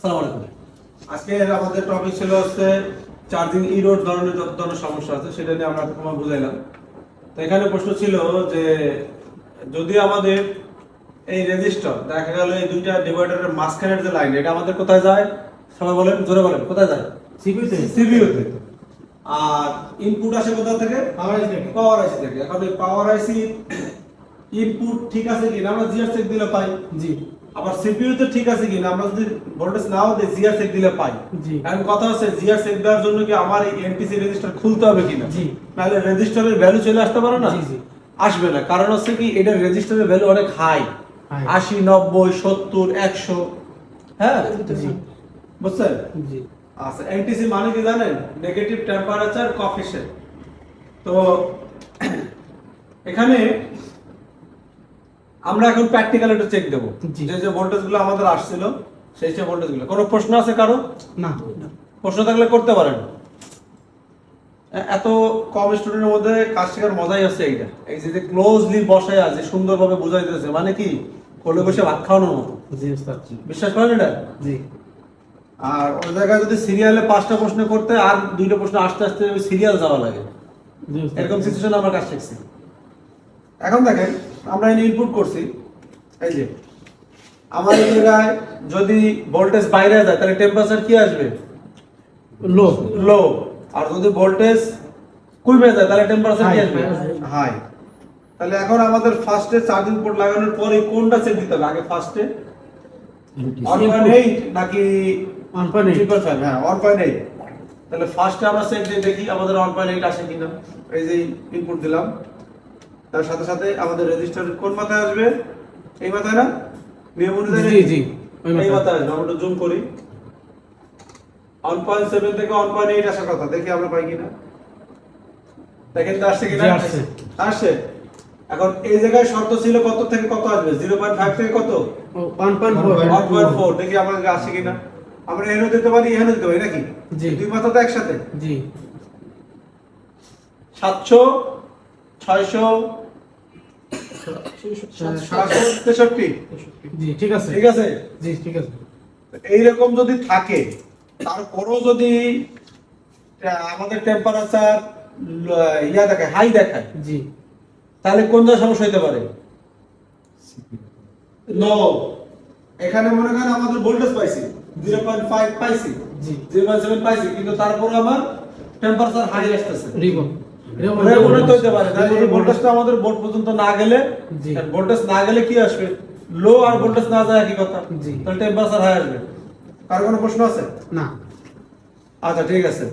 আসসালামু আলাইকুম। আজকে আমাদের টপিক ছিল হচ্ছে চার্জিং ইরোড ধরনের যত ধরনের সমস্যা আছে সেটা নিয়ে আমরা তোমার বুঝাইলাম। তো এখানে প্রশ্ন ছিল যে যদি আমাদের এই রেজিস্টার দেখা গেল এই দুইটা ডিভাইডারের মাঝখানের যে লাইন এটা আমাদের কোথায় যায়, সবাই বলেন, জোরে বলেন, কোথায় যায়? সিপিইউতে। আর ইনপুট আসে কোথা থেকে? পাওয়ার আইসি থেকে। এখন এই পাওয়ার আইসি ইনপুট ঠিক আছে কিনা আমরা জিআর চেক দিলে পাই। জি। আবার সিপিইউ তে ঠিক আছে কিনা আমরা যদি ভোল্টেজ নাও দেই জিআর চেক দিলে পাই। জি। এখন কথা হচ্ছে জিআর চেক দেওয়ার জন্য কি আমার এই এনটিসি রেজিস্টার খুলতে হবে কিনা? জি। নাহলে রেজিস্টারের ভ্যালু চলে আসতে পারে না? জি জি। আসবে না, কারণ হচ্ছে কি এটা রেজিস্টারের ভ্যালু অনেক হাই, 80 90 70 100। হ্যাঁ জি। বুঝছেন? জি। আচ্ছা, এনটিসি মানে কি জানেন? Negative temperature coefficient. তো এখানে আমরা এখন প্র্যাকটিক্যাল একটা চেক দেব যে যে ভোল্টেজগুলো আমাদের আসছিল সেই সেই ভোল্টেজগুলো। কোনো প্রশ্ন আছে কারো? না। প্রশ্ন থাকলে করতে পারেন। এত কম স্টুডেন্টের মধ্যে কাজ শেখার মজাই আছে এইটা। এই যে ক্লোজলি বসায় আছে সুন্দরভাবে বুঝাইতেছে, মানে কি কোলে বসে ভাত খাওয়ানোর মতো। জি স্যার। বিশ্বাস করেন এটা? জি। আর ওই জায়গায় যদি সিরিয়ালে 5টা প্রশ্ন করতে আর 2টা প্রশ্ন আসতে আসতে সিরিয়াল যাওয়া লাগে, জি এরকম সিচুয়েশন আমরা কাজ শিখছি। এখন দেখেন আমরা এনে ইনপুট করছি, এই যে আমার এই জায়গায় যদি ভোল্টেজ বাইরে যায় তাহলে টেম্পারেচার কি আসবে? লো। লো। আর যদি ভোল্টেজ কমে যায় তাহলে টেম্পারেচার কি আসবে? হাই। তাহলে এখন আমাদের ফার্স্টে চার্জিং পোর্ট লাগানোর পরে কোনটা চেক দিতে হবে? আগে ফার্স্টে 1.8 নাকি 1.5? হ্যাঁ 1.8। তাহলে ফার্স্টে আমরা চেক দিয়ে দেখি আমাদের 1.8 আসে কিনা। এই যে ইনপুট দিলাম, তার সাথে সাথে আমাদের রেজিস্টার কোন মাথায় আসবে? এই মাথায় না? নিয়ম অনুযায়ী জি জি। এই মাথায় আসবে। আমরা জুম করি, 1.7 থেকে 1.8 আসার কথা, দেখি আমরা পাই কিনা। দেখেন তো আসছে কিনা? আসছে। এখন এই জায়গায় শর্ত ছিল কত থেকে কত আসবে? 0.5 থেকে কত? 1.4। দেখি আমাদের আসছে কিনা। আমরা এখানেও দিতে পারি, এখানেও দিতে পারি নাকি? জি। দুই মাথা তো একসাথে। জি। 700 600 763। জি ঠিক আছে। ঠিক আছে? জি ঠিক আছে। এইরকম যদি থাকে, তারপরও যদি আমাদের টেম্পারেচার ইয়া দেখায়, হাই দেখায়, জি। তাহলে কোন ধরনের সমস্যা হতে পারে? নো। এখানে মনে করেন আমাদের ভোল্টেজ পাইছি 0.5 পাইছি, জি। 0.7 পাইছি, কিন্তু তারপর আমার টেম্পারেচার হাই আসতেছে। রিবন রেগুলেট হতে পারে। তাহলে এই ভোল্টেজটা আমাদের বোর্ড পর্যন্ত না গেলে, জি। ভোল্টেজ না গেলে কি আসবে? লো। আর ভোল্টেজ না যায় একই কথা। জি। তাহলে টেম্পারেচার হাই আসবে। কার কোনো প্রশ্ন আছে? না। আচ্ছা ঠিক আছে।